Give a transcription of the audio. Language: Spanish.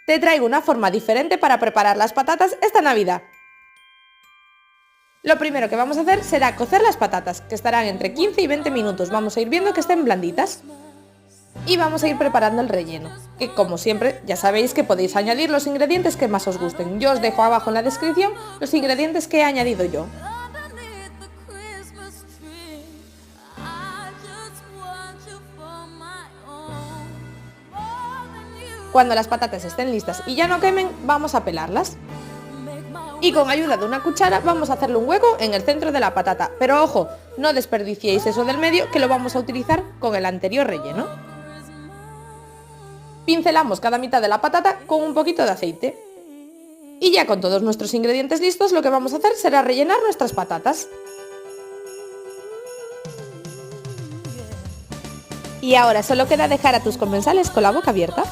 Te traigo una forma diferente para preparar las patatas esta Navidad. Lo primero que vamos a hacer será cocer las patatas, que estarán entre 15 y 20 minutos. Vamos a ir viendo que estén blanditas. Y vamos a ir preparando el relleno, que como siempre ya sabéis que podéis añadir los ingredientes que más os gusten. Yo os dejo abajo en la descripción los ingredientes que he añadido yo. Cuando las patatas estén listas y ya no quemen, vamos a pelarlas. Y con ayuda de una cuchara vamos a hacerle un hueco en el centro de la patata. Pero ojo, no desperdiciéis eso del medio, que lo vamos a utilizar con el anterior relleno. Pincelamos cada mitad de la patata con un poquito de aceite. Y ya con todos nuestros ingredientes listos, lo que vamos a hacer será rellenar nuestras patatas. Y ahora solo queda dejar a tus comensales con la boca abierta.